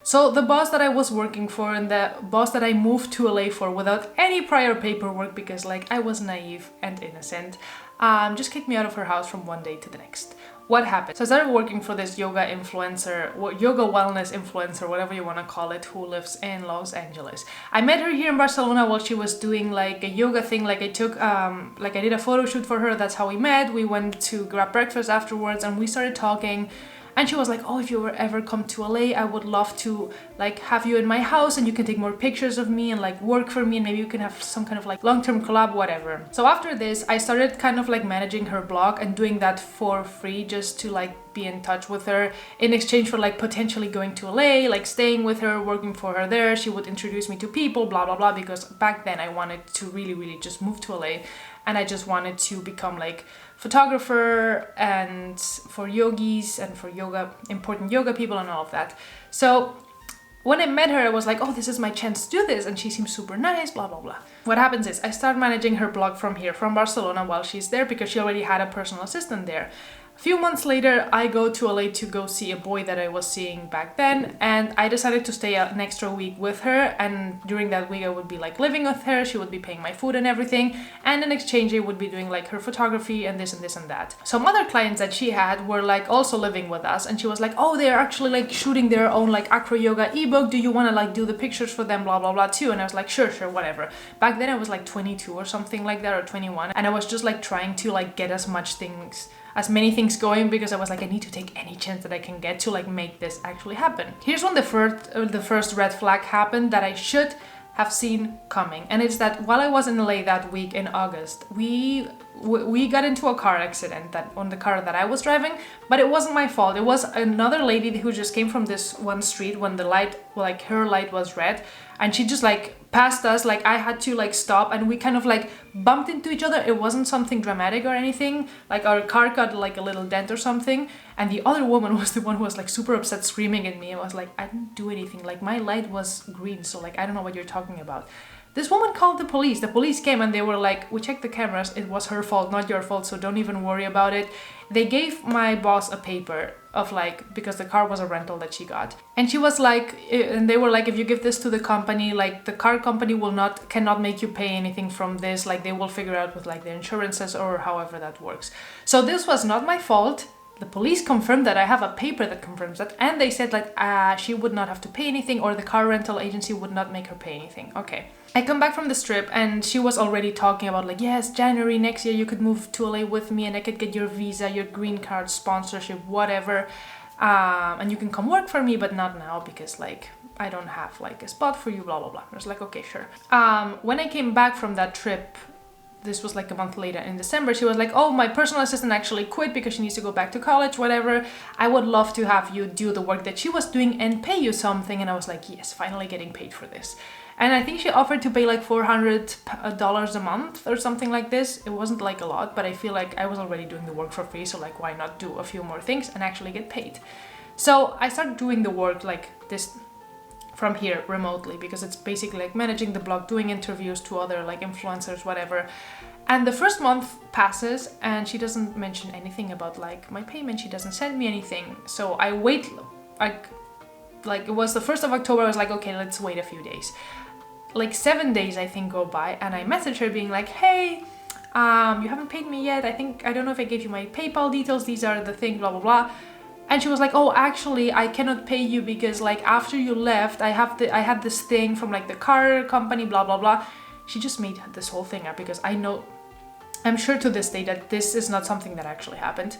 So the boss that I was working for and the boss that I moved to LA for without any prior paperwork, because like I was naive and innocent, just kicked me out of her house from one day to the next. What happened? So I started working for this yoga influencer, yoga wellness influencer, whatever you want to call it, who lives in Los Angeles. I met her here in Barcelona while she was doing like a yoga thing. Like I took, like I did a photo shoot for her. That's how we met. We went to grab breakfast afterwards and we started talking. And she was like, oh, if you ever come to LA, I would love to like have you in my house and you can take more pictures of me and like work for me and maybe you can have some kind of like long-term collab, whatever. So after this, I started kind of like managing her blog and doing that for free just to like be in touch with her in exchange for like potentially going to LA, like staying with her, working for her there. She would introduce me to people, blah, blah, blah, because back then I wanted to really just move to LA and I just wanted to become like photographer and for yogis and for yoga, important yoga people and all of that. So when I met her, I was like, oh, this is my chance to do this. And she seems super nice, blah, blah, blah. What happens is I start managing her blog from here, from Barcelona while she's there because she already had a personal assistant there. A few months later, I go to LA to go see a boy that I was seeing back then, and I decided to stay an extra week with her, and during that week I would be like living with her, she would be paying my food and everything, and in exchange I would be doing like her photography and this and this and that. Some other clients that she had were like also living with us, and she was like, oh, they're actually like shooting their own like acro yoga ebook, do you want to like do the pictures for them, blah blah blah too? And I was like, sure, whatever. Back then I was like 22 or something like that, or 21, and I was just like trying to like get as many things going because I was like, I need to take any chance that I can get to like make this actually happen. Here's when the first red flag happened that I should have seen coming, and it's that while I was in LA that week in August, we got into a car accident on the car that I was driving, but it wasn't my fault. It was another lady who just came from this one street when the light, like her light was red, and she just like passed us. Like I had to like stop and we kind of like bumped into each other. It wasn't something dramatic or anything, like our car got like a little dent or something, and the other woman was the one who was like super upset, screaming at me. I was like, I didn't do anything, like my light was green, so like I don't know what you're talking about. This woman called the police. The police came and they were like, we checked the cameras, it was her fault, not your fault, so don't even worry about it. They gave my boss a paper of like, because the car was a rental that she got. And she was like, and they were like, if you give this to the company, like the car company cannot make you pay anything from this, like they will figure out with like the insurances or however that works. So this was not my fault. The police confirmed that. I have a paper that confirms that, and they said like she would not have to pay anything, or the car rental agency would not make her pay anything. Okay. I come back from this trip and she was already talking about like, yes, January next year you could move to LA with me and I could get your visa, your green card, sponsorship, whatever, and you can come work for me, but not now because like I don't have like a spot for you, blah blah blah. I was like, okay, sure. When I came back from that trip, this was like a month later in December, she was like, oh, my personal assistant actually quit because she needs to go back to college, whatever. I would love to have you do the work that she was doing and pay you something. And I was like, yes, finally getting paid for this. And I think she offered to pay like $400 a month or something like this. It wasn't like a lot, but I feel like I was already doing the work for free, so like why not do a few more things and actually get paid? So I started doing the work like this from here remotely, because it's basically like managing the blog, doing interviews to other like influencers, whatever. And the first month passes and she doesn't mention anything about like my payment. She doesn't send me anything. So I wait, like it was the 1st of October. I was like, okay, let's wait a few days. Like 7 days I think go by, and I message her being like, hey, you haven't paid me yet. I don't know if I gave you my PayPal details. These are the things, blah, blah, blah. And she was like, oh, actually, I cannot pay you because like after you left, I had this thing from like the car company, blah, blah, blah. She just made this whole thing up because I'm sure to this day that this is not something that actually happened.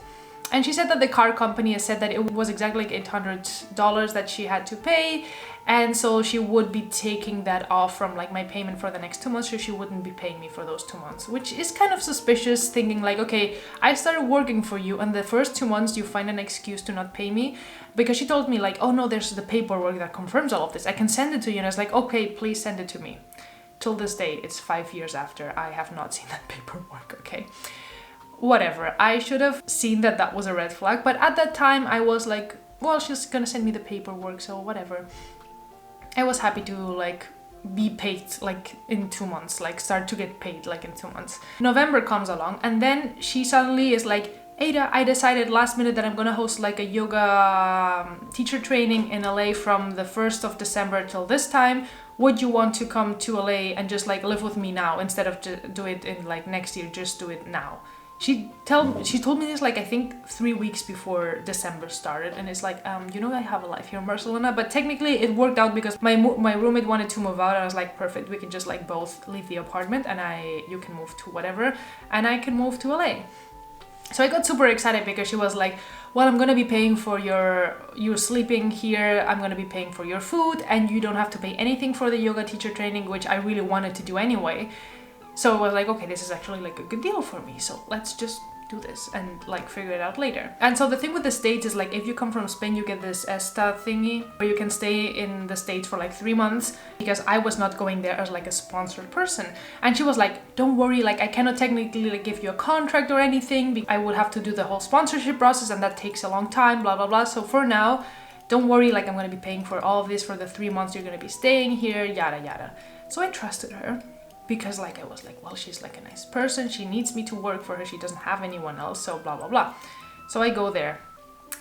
And she said that the car company has said that it was exactly like $800 that she had to pay. And so she would be taking that off from like my payment for the next 2 months, so she wouldn't be paying me for those 2 months, which is kind of suspicious, thinking like, okay, I started working for you and the first 2 months you find an excuse to not pay me. Because she told me like, oh no, there's the paperwork that confirms all of this. I can send it to you. And I was like, okay, please send it to me. Till this day, it's 5 years after, I have not seen that paperwork, okay? Whatever, I should have seen that that was a red flag, but at that time I was like, well, she's gonna send me the paperwork, so whatever. I was happy to like be paid like in 2 months, like start to get paid like in 2 months. November comes along and then she suddenly is like, Ada, I decided last minute that I'm gonna host like a yoga teacher training in LA from the 1st of December till this time. Would you want to come to LA and just like live with me now instead of do it in like next year, just do it now? She told me this like I think 3 weeks before December started, and it's like you know, I have a life here in Barcelona, but technically it worked out because my roommate wanted to move out, and I was like, perfect, we can just like both leave the apartment and you can move to whatever and I can move to LA. So I got super excited because she was like, well, I'm gonna be paying for you're sleeping here, I'm gonna be paying for your food, and you don't have to pay anything for the yoga teacher training, which I really wanted to do anyway. So I was like, okay, this is actually like a good deal for me, so let's just do this and like figure it out later. And so the thing with the States is like, if you come from Spain, you get this ESTA thingy where you can stay in the States for like 3 months, because I was not going there as like a sponsored person. And she was like, don't worry, like I cannot technically like give you a contract or anything, I would have to do the whole sponsorship process and that takes a long time, blah blah blah. So for now, don't worry, like I'm gonna be paying for all of this for the 3 months you're gonna be staying here, yada yada. So I trusted her, because like I was like, well, she's like a nice person, she needs me to work for her, she doesn't have anyone else, so blah blah blah. So I go there.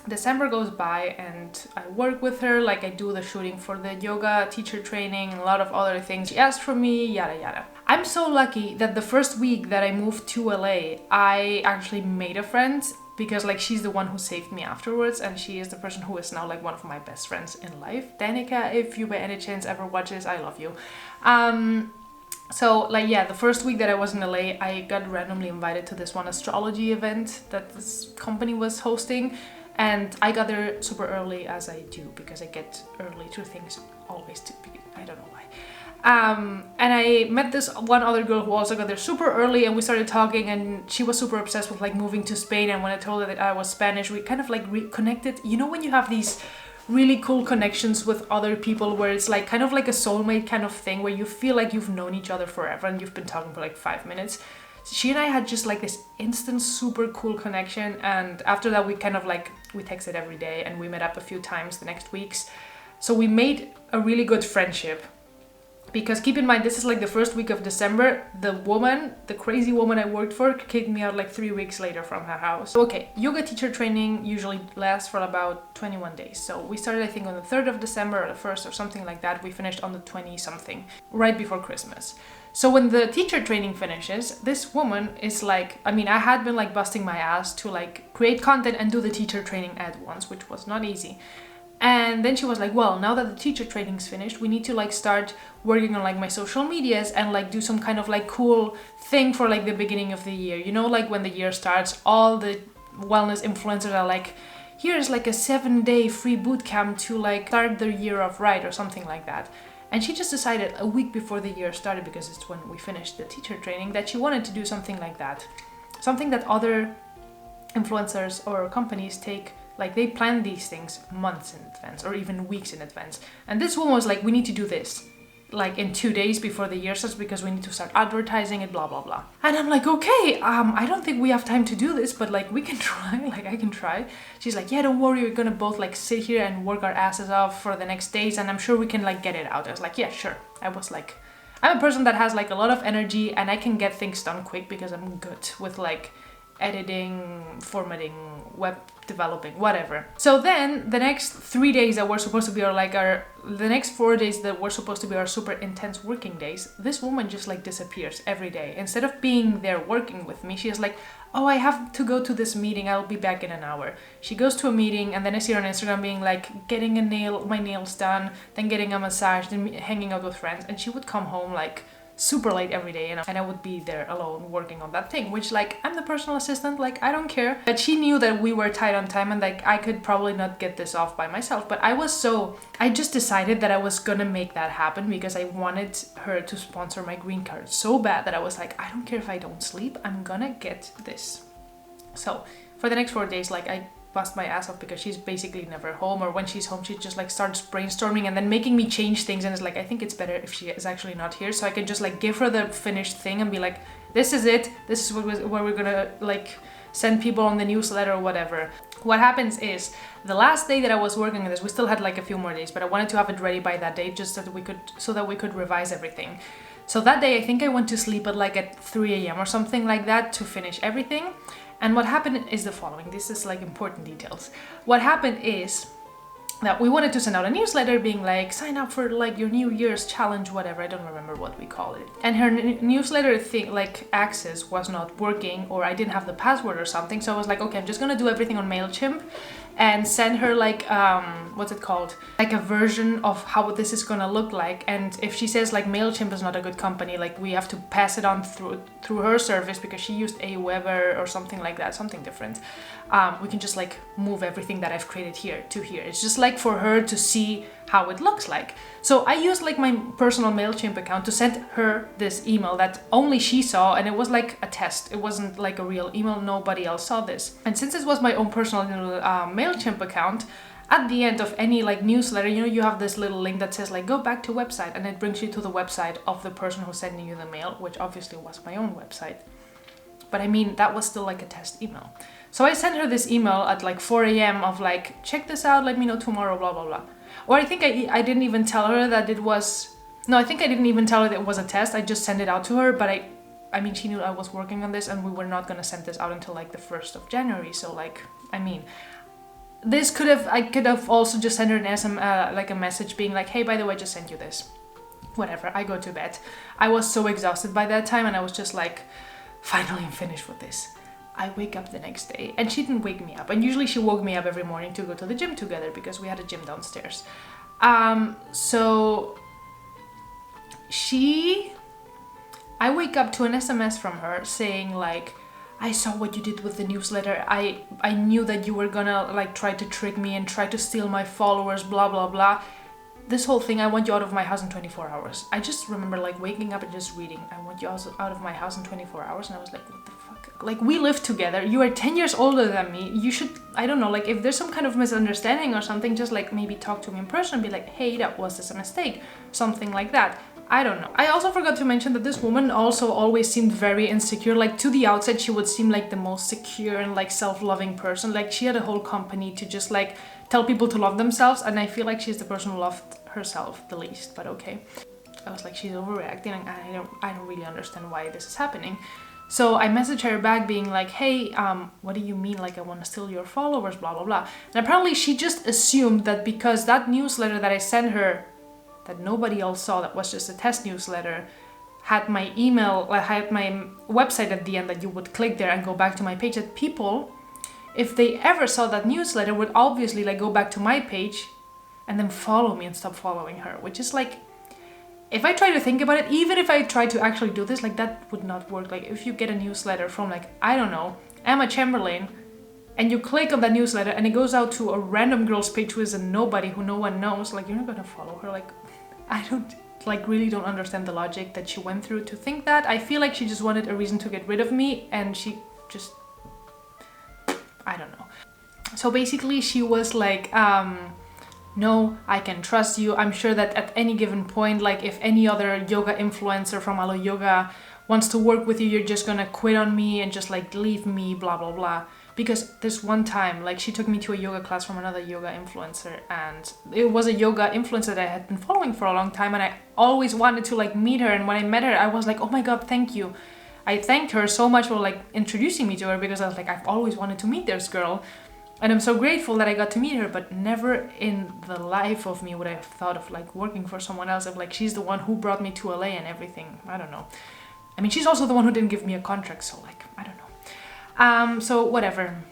December goes by and I work with her, like I do the shooting for the yoga teacher training and a lot of other things she asked from me, yada yada. I'm so lucky that the first week that I moved to LA, I actually made a friend, because like she's the one who saved me afterwards, and she is the person who is now like one of my best friends in life. Danica, if you by any chance ever watch this, I love you. So like yeah, the first week that I was in LA, I got randomly invited to this one astrology event that this company was hosting, and I got there super early, as I do, because I get early to things always, I don't know why. And I met this one other girl who also got there super early, and we started talking, and she was super obsessed with like moving to Spain, and when I told her that I was Spanish, we kind of like reconnected. You know when you have these really cool connections with other people where it's like kind of like a soulmate kind of thing, where you feel like you've known each other forever and you've been talking for like 5 minutes. She and I had just like this instant super cool connection, and after that we kind of like, we texted every day and we met up a few times the next weeks. So we made a really good friendship. Because keep in mind, this is like the first week of December. The crazy woman I worked for, kicked me out like 3 weeks later from her house. Okay, yoga teacher training usually lasts for about 21 days. So we started, I think, on the 3rd of December or the 1st or something like that. We finished on the 20-something, right before Christmas. So when the teacher training finishes, this woman is like, I mean, I had been like busting my ass to like create content and do the teacher training at once, which was not easy. And then she was like, well, now that the teacher training's finished, we need to like start working on like my social medias and like do some kind of like cool thing for like the beginning of the year. You know, like when the year starts, all the wellness influencers are like, here's like a 7-day free boot camp to like start the year off right, or something like that. And she just decided a week before the year started, because it's when we finished the teacher training, that she wanted to do something like that. Something that other influencers or companies take, like they plan these things months in advance or even weeks in advance. And this one was like, we need to do this like in 2 days before the year starts, because we need to start advertising it, blah blah blah. And I'm like, okay, I don't think we have time to do this, but like we can try, like I can try. She's like, yeah, don't worry, we're gonna both like sit here and work our asses off for the next days, and I'm sure we can like get it out. I was like, yeah, sure. I was like, I'm a person that has like a lot of energy and I can get things done quick because I'm good with like editing, formatting, web developing, whatever. So then the next 3 days that were supposed to be the next 4 days that were supposed to be our super intense working days, this woman just like disappears every day. Instead of being there working with me, she's like, oh, I have to go to this meeting, I'll be back in an hour. She goes to a meeting, and then I see her on Instagram being like getting my nails done, then getting a massage, then hanging out with friends, and she would come home like super late every day, and I would be there alone working on that thing, which like, I'm the personal assistant, like I don't care. But she knew that we were tight on time and like I could probably not get this off by myself. But I just decided that I was gonna make that happen, because I wanted her to sponsor my green card so bad that I was like, I don't care if I don't sleep, I'm gonna get this. So for the next 4 days, like I bust my ass off, because she's basically never home, or when she's home she just like starts brainstorming and then making me change things, and it's like, I think it's better if she is actually not here, so I can just like give her the finished thing and be like, this is it, this is what we're gonna like send people on the newsletter or whatever. What happens is, the last day that I was working on this, we still had like a few more days, but I wanted to have it ready by that day, just so that we could revise everything. So that day I think I went to sleep at 3 a.m. or something like that to finish everything. And what happened is the following. This is like important details. What happened is that we wanted to send out a newsletter being like, sign up for like your New Year's challenge, whatever. I don't remember what we call it. And her newsletter thing, like access was not working, or I didn't have the password or something. So I was like, okay, I'm just gonna do everything on MailChimp and send her like, what's it called? Like a version of how this is gonna look like. And if she says like MailChimp is not a good company, like we have to pass it on through her service because she used Aweber or something like that, something different. We can just like move everything that I've created here to here. It's just like for her to see how it looks like. So I used like my personal MailChimp account to send her this email that only she saw, and it was like a test. It wasn't like a real email. Nobody else saw this. And since it was my own personal MailChimp account, at the end of any like newsletter, you know, you have this little link that says like go back to website, and it brings you to the website of the person who's sending you the mail, which obviously was my own website. But I mean, that was still like a test email. So I sent her this email at like 4 a.m. of like, check this out, let me know tomorrow, blah, blah, blah. Or I think I didn't even tell her that it was, no, I think I didn't even tell her that it was a test. I just sent it out to her, but I mean, she knew I was working on this and we were not going to send this out until like the 1st of January. So like, I mean, I could have also just sent her an like a message being like, hey, by the way, I just sent you this. Whatever, I go to bed. I was so exhausted by that time and I was just like, finally I'm finished with this. I wake up the next day and she didn't wake me up. And usually she woke me up every morning to go to the gym together because we had a gym downstairs. So I wake up to an SMS from her saying like, I saw what you did with the newsletter. I knew that you were gonna like try to trick me and try to steal my followers, blah, blah, blah. This whole thing, I want you out of my house in 24 hours. I just remember like waking up and just reading, I want you out of my house in 24 hours. And I was like, what the fuck? Like we live together. You are 10 years older than me. You should, I don't know, like if there's some kind of misunderstanding or something, just like maybe talk to me in person and be like, hey, that was this a mistake? Something like that. I don't know. I also forgot to mention that this woman also always seemed very insecure. Like to the outside, she would seem like the most secure and like self-loving person. Like she had a whole company to just like tell people to love themselves. And I feel like she's the person who loved herself the least, but okay. I was like, she's overreacting and I don't really understand why this is happening. So I messaged her back being like, hey, what do you mean? Like I want to steal your followers, blah, blah, blah. And apparently she just assumed that because that newsletter that I sent her that nobody else saw, that was just a test newsletter, had my email, had my website at the end that you would click there and go back to my page, that people, if they ever saw that newsletter, would obviously like go back to my page and then follow me and stop following her, which is like, if I try to think about it, even if I try to actually do this, like that would not work. Like if you get a newsletter from like, I don't know, Emma Chamberlain, and you click on that newsletter and it goes out to a random girl's page who is a nobody, who no one knows, like you're not gonna follow her. Like, I don't, like really don't understand the logic that she went through to think that. I feel like she just wanted a reason to get rid of me and she just, I don't know. So basically she was like, no, I can trust you. I'm sure that at any given point, like if any other yoga influencer from Alo Yoga wants to work with you, you're just gonna quit on me and just like leave me, blah, blah, blah. Because this one time, like she took me to a yoga class from another yoga influencer, and it was a yoga influencer that I had been following for a long time, and I always wanted to like meet her. And when I met her, I was like, oh my God, thank you. I thanked her so much for like introducing me to her, because I was like, I've always wanted to meet this girl. And I'm so grateful that I got to meet her, but never in the life of me would I have thought of like working for someone else. Of like, she's the one who brought me to LA and everything. I don't know. I mean, she's also the one who didn't give me a contract, so like, I don't know. So whatever.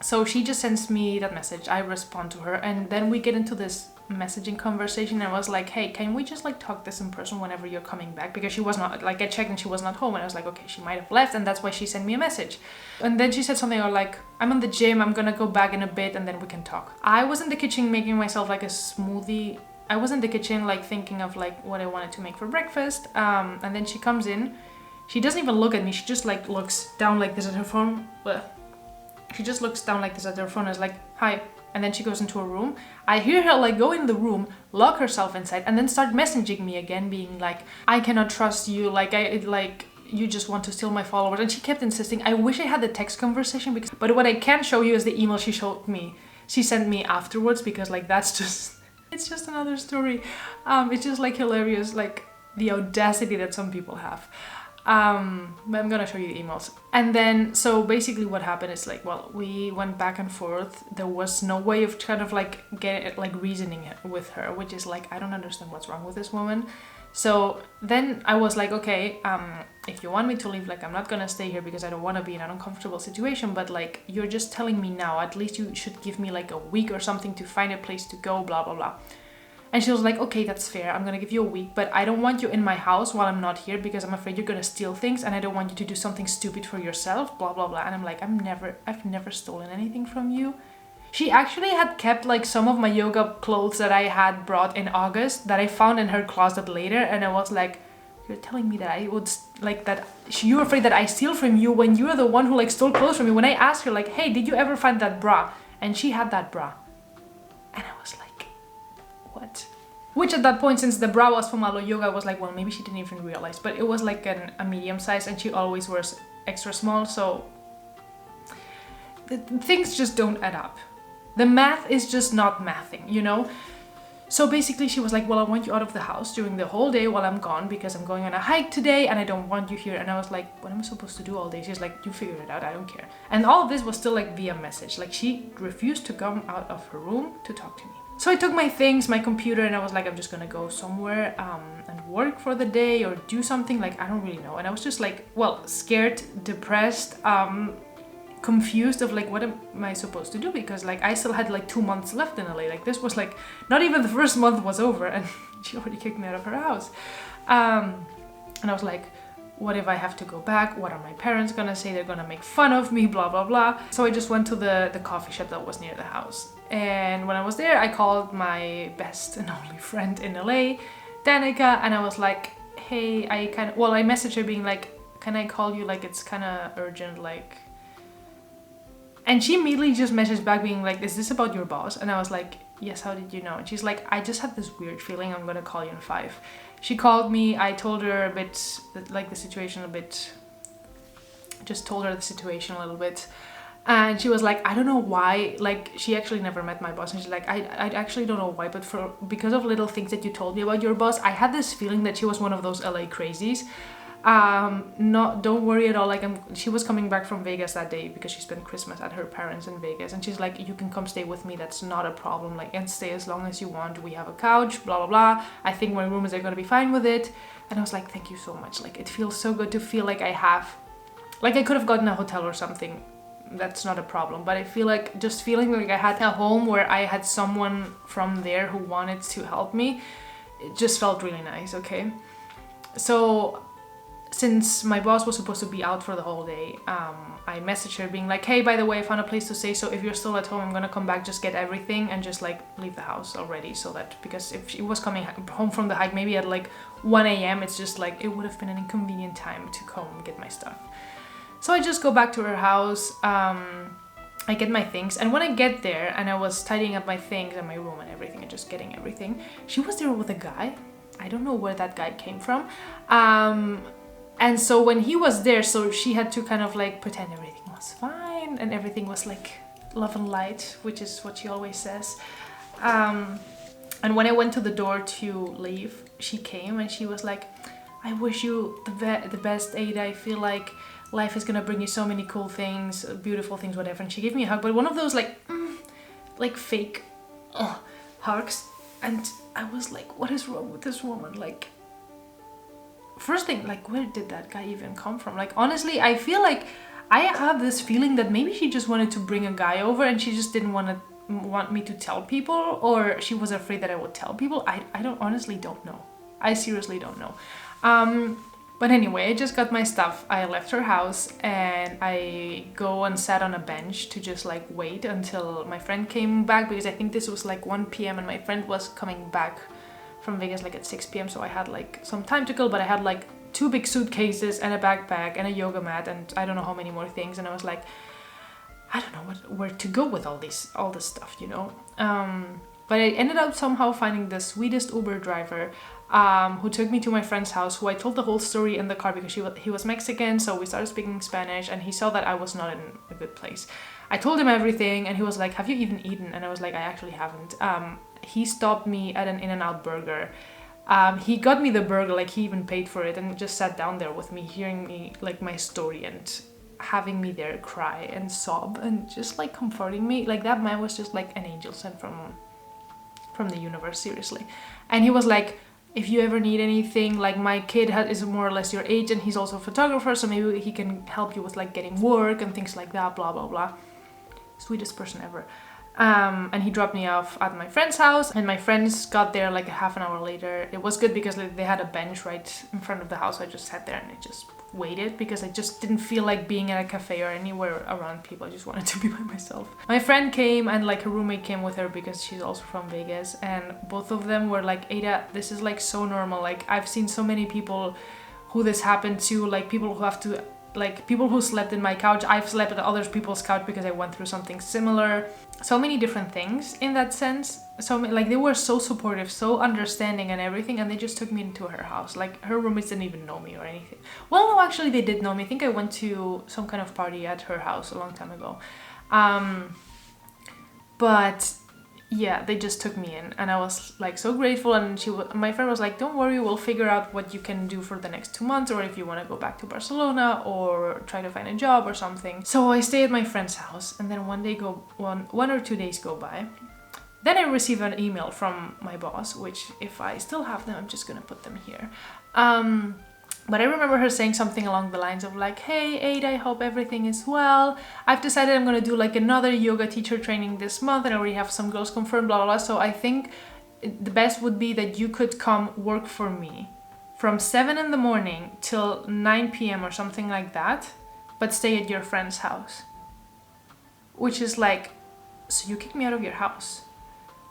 So she just sends me that message. I respond to her, and then we get into this messaging conversation. And I was like, hey, can we just like talk this in person whenever you're coming back? Because she was not, like I checked and she was not home, and I was like, okay, she might have left, and that's why she sent me a message. And then she said something like, I'm in the gym, I'm gonna go back in a bit and then we can talk. I was in the kitchen making myself like a smoothie. I was in the kitchen like thinking of like what I wanted to make for breakfast, and then she comes in. She doesn't even look at me, she just like looks down like this at her phone. She just looks down like this at her phone and is like, hi. And then she goes into a room. I hear her like go in the room, lock herself inside, and then start messaging me again, being like, I cannot trust you, you just want to steal my followers. And she kept insisting. I wish I had the text conversation, but what I can show you is the email she sent me afterwards, because like that's just, it's just another story. It's just like hilarious, like the audacity that some people have. But I'm gonna show you the emails. And then, so basically what happened is like, well, we went back and forth. There was no way of kind of like reasoning with her, which is like, I don't understand what's wrong with this woman. So then I was like, okay, if you want me to leave, like, I'm not gonna stay here because I don't want to be in an uncomfortable situation, but like, you're just telling me now, at least you should give me like a week or something to find a place to go, blah, blah, blah. And she was like, okay, that's fair. I'm gonna give you a week, but I don't want you in my house while I'm not here because I'm afraid you're gonna steal things and I don't want you to do something stupid for yourself, blah, blah, blah. And I'm like, I've never stolen anything from you. She actually had kept like some of my yoga clothes that I had brought in August that I found in her closet later. And I was like, you're telling me that I would like that you're afraid that I steal from you when you're the one who like stole clothes from me. When I asked her like, hey, did you ever find that bra? And she had that bra. And I was like, what? Which at that point, since the bra was from Alo Yoga, I was like, well, maybe she didn't even realize, but it was like a medium size and she always wears extra small, so things just don't add up. The math is just not mathing, you know? So basically she was like, well, I want you out of the house during the whole day while I'm gone because I'm going on a hike today and I don't want you here. And I was like, what am I supposed to do all day? She's like, you figure it out, I don't care. And all of this was still like via message. Like she refused to come out of her room to talk to me. So I took my things, my computer, and I was like, I'm just gonna go somewhere and work for the day or do something, like, I don't really know. And I was just like, well, scared, depressed, confused of like, what am I supposed to do? Because like, I still had like 2 months left in LA. Like this was like, not even the first month was over and she already kicked me out of her house. And I was like, what if I have to go back? What are my parents gonna say? They're gonna make fun of me, blah, blah, blah. So I just went to the coffee shop that was near the house. And when I was there, I called my best and only friend in LA, Danica, and I was like, hey, I messaged her being like, can I call you? Like, it's kind of urgent, like. And she immediately just messaged back being like, is this about your boss? And I was like, yes, how did you know? And she's like, I just had this weird feeling, I'm gonna call you in 5. She called me, I told her a bit, like the situation a bit, just told her the situation a little bit. And she was like, I don't know why, like she actually never met my boss. And she's like, I actually don't know why, but because of little things that you told me about your boss, I had this feeling that she was one of those LA crazies. Don't worry at all, like she was coming back from Vegas that day because she spent Christmas at her parents in Vegas, and she's like, you can come stay with me, that's not a problem, like, and stay as long as you want, we have a couch, blah blah blah, I think my roommates are gonna be fine with it. And I was like, thank you so much, like it feels so good to feel like I could have gotten a hotel or something, that's not a problem, but I feel like just feeling like I had a home where I had someone from there who wanted to help me, it just felt really nice. Okay, so since my boss was supposed to be out for the whole day, I messaged her being like, hey, by the way, I found a place to stay, so if you're still at home, I'm gonna come back, just get everything and just like leave the house already, so that, because if she was coming home from the hike maybe at like 1 a.m, it's just like, it would have been an inconvenient time to come and get my stuff. So I just go back to her house, I get my things, and when I get there and I was tidying up my things and my room and everything and just getting everything, she was there with a guy. I don't know where that guy came from. And so when he was there, so she had to kind of like pretend everything was fine and everything was like love and light, which is what she always says. And when I went to the door to leave, she came and she was like, I wish you the best, Ada. I feel like life is gonna bring you so many cool things, beautiful things, whatever. And she gave me a hug, but one of those like fake hugs. And I was like, what is wrong with this woman? Like, first thing, like, where did that guy even come from? Like, honestly, I feel like I have this feeling that maybe she just wanted to bring a guy over and she just didn't want me to tell people, or she was afraid that I would tell people. I honestly don't know. I seriously don't know. But anyway, I just got my stuff. I left her house and I go and sat on a bench to just like wait until my friend came back, because I think this was like 1 p.m. and my friend was coming back from Vegas like at 6 p.m. So I had like some time to kill, but I had like 2 big suitcases and a backpack and a yoga mat and I don't know how many more things. And I was like, I don't know where to go with all this stuff, you know. But I ended up somehow finding the sweetest Uber driver who took me to my friend's house, who I told the whole story in the car because he was Mexican, so we started speaking Spanish and he saw that I was not in a good place. I told him everything and he was like, have you even eaten? And I was like, I actually haven't. He stopped me at an In-N-Out burger He got me the burger, like he even paid for it, and just sat down there with me, hearing me like my story and having me there cry and sob and just like comforting me. Like that man was just like an angel sent from the universe, seriously. And he was like, if you ever need anything, like my kid is more or less your age and he's also a photographer, so maybe he can help you with like getting work and things like that, blah blah blah. Sweetest person ever. And he dropped me off at my friend's house, and my friends got there like a half an hour later. It was good because like, they had a bench right in front of the house. I just sat there and I just waited because I just didn't feel like being at a cafe or anywhere around people. I just wanted to be by myself. My friend came, and like her roommate came with her because she's also from Vegas, and both of them were like, Ada, this is like so normal. Like I've seen so many people who this happened to, like people who have to, like people who slept in my couch. I've slept at other people's couch because I went through something similar. So many different things in that sense. So like they were so supportive, so understanding and everything, and they just took me into her house. Like her roommates didn't even know me or anything. Well, no, actually they did know me. I think I went to some kind of party at her house a long time ago. But yeah, they just took me in, and I was like so grateful. And my friend was like, don't worry, we'll figure out what you can do for the next 2 months, or if you want to go back to Barcelona or try to find a job or something. So I stay at my friend's house, and then one or 2 days go by. Then I receive an email from my boss, which if I still have them, I'm just gonna put them here. But I remember her saying something along the lines of like, hey Ada, I hope everything is well. I've decided I'm gonna do like another yoga teacher training this month, and I already have some girls confirmed, blah blah blah. So I think the best would be that you could come work for me from 7 in the morning till 9 p.m. or something like that, but stay at your friend's house. Which is like, so you kicked me out of your house.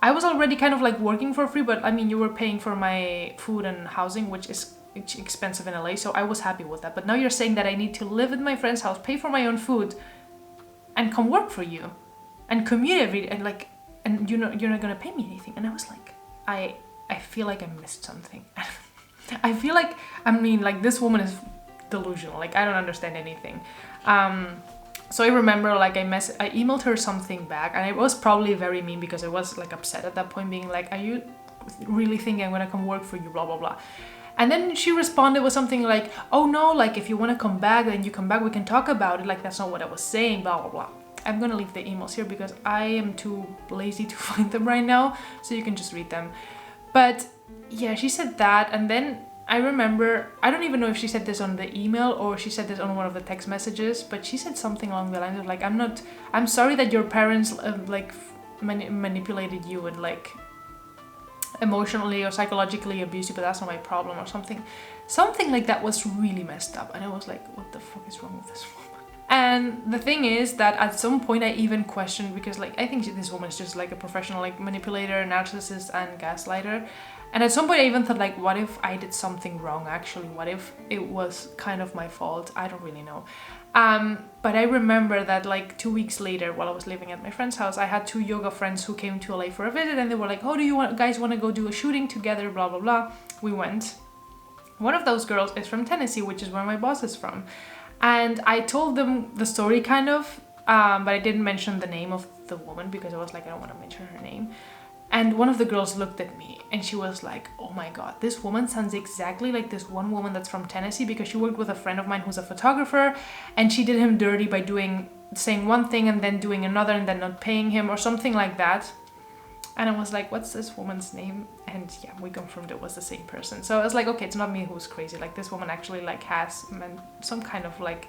I was already kind of like working for free, but I mean, you were paying for my food and housing, which is expensive in LA, so I was happy with that. But now you're saying that I need to live at my friend's house, pay for my own food, and come work for you, and commute every day, and like, and you're not gonna pay me anything. And I was like, I feel like I missed something. I feel like, I mean, like this woman is delusional. Like I don't understand anything. So I remember like I emailed her something back, and I was probably very mean because I was like upset at that point, being like, are you really thinking I'm gonna come work for you, blah blah blah. And then she responded with something like, oh no, like if you want to come back, then you come back, we can talk about it. Like that's not what I was saying, blah blah blah. I'm gonna leave the emails here because I am too lazy to find them right now, so you can just read them. But yeah, she said that, and then I remember, I don't even know if she said this on the email or she said this on one of the text messages, but she said something along the lines of like, I'm sorry that your parents like manipulated you and like emotionally or psychologically abused you, but that's not my problem, or something like that. Was really messed up. And I was like, what the fuck is wrong with this woman? And the thing is that at some point I even questioned, because like I think this woman is just like a professional like manipulator, narcissist and gaslighter. And at some point I even thought like, what if I did something wrong actually? What if it was kind of my fault? I don't really know. But I remember that like 2 weeks later, while I was living at my friend's house, I had 2 yoga friends who came to LA for a visit, and they were like, oh, do you guys want to go do a shooting together, blah blah blah. We went. One of those girls is from Tennessee, which is where my boss is from, and I told them the story kind of, but I didn't mention the name of the woman because I was like, I don't want to mention her name. And one of the girls looked at me and she was like, oh my god, this woman sounds exactly like this one woman that's from Tennessee, because she worked with a friend of mine who's a photographer, and she did him dirty by saying one thing and then doing another and then not paying him or something like that. And I was like, what's this woman's name? And yeah, we confirmed it was the same person. So I was like, okay, it's not me who's crazy. Like this woman actually like has some kind of like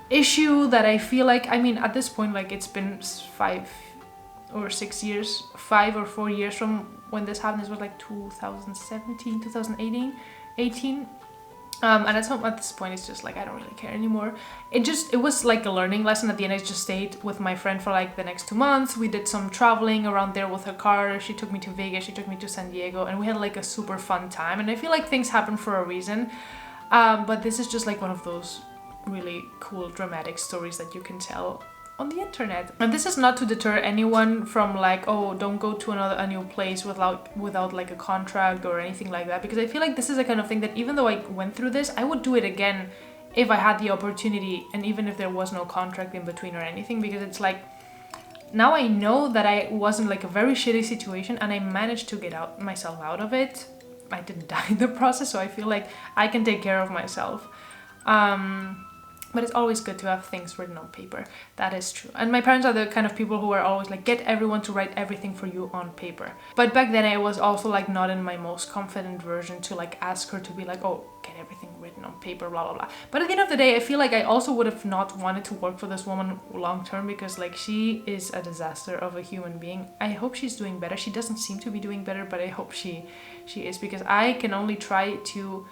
issue that I feel like, I mean, at this point, like it's been 5 or 6 years, 5 or 4 years from when this happened. This was like 2017, 2018. And at this point, it's just like, I don't really care anymore. It was like a learning lesson. At the end, I just stayed with my friend for like the next 2 months. We did some traveling around there with her car. She took me to Vegas, she took me to San Diego, and we had like a super fun time. And I feel like things happen for a reason. But this is just like one of those really cool, dramatic stories that you can tell on the internet. And this is not to deter anyone from like, oh, don't go to a new place without like a contract or anything like that, because I feel like this is the kind of thing that even though I went through this, I would do it again if I had the opportunity, and even if there was no contract in between or anything, because it's like, now I know that I was in like a very shitty situation and I managed to get myself out of it I didn't die in the process, so I feel like I can take care of myself. But it's always good to have things written on paper. That is true. And my parents are the kind of people who are always like, get everyone to write everything for you on paper. But back then I was also like not in my most confident version to like ask her to be like, oh, get everything written on paper, blah, blah, blah. But at the end of the day, I feel like I also would have not wanted to work for this woman long term, because like she is a disaster of a human being. I hope she's doing better. She doesn't seem to be doing better, but I hope she is, because I can only try to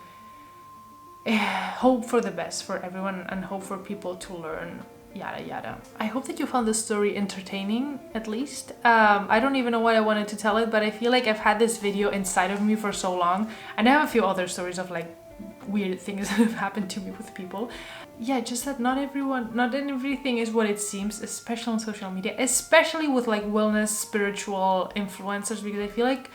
hope for the best for everyone and hope for people to learn, yada yada. I hope that you found this story entertaining, at least. I don't even know why I wanted to tell it, but I feel like I've had this video inside of me for so long, and I have a few other stories of like weird things that have happened to me with people. Yeah, just that not everything is what it seems, especially on social media, especially with like wellness, spiritual influencers, because I feel like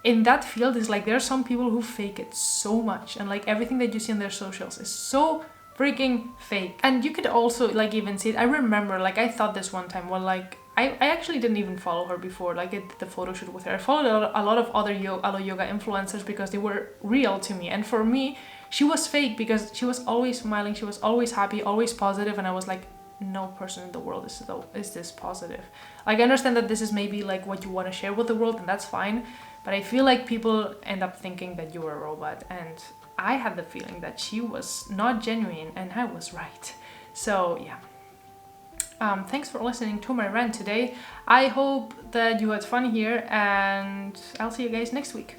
in that field is like there are some people who fake it so much, and like everything that you see on their socials is so freaking fake. And you could also like even see it. I remember like I thought this one time, well, like I actually didn't even follow her before like I did the photo shoot with her. I followed a lot of other alo yoga influencers because they were real to me, and for me she was fake because she was always smiling, she was always happy, always positive, and I was like, no person in the world is this positive. Like I understand that this is maybe like what you want to share with the world, and that's fine, but I feel like people end up thinking that you are a robot, and I had the feeling that she was not genuine, and I was right. So yeah. Thanks for listening to my rant today. I hope that you had fun here, and I'll see you guys next week.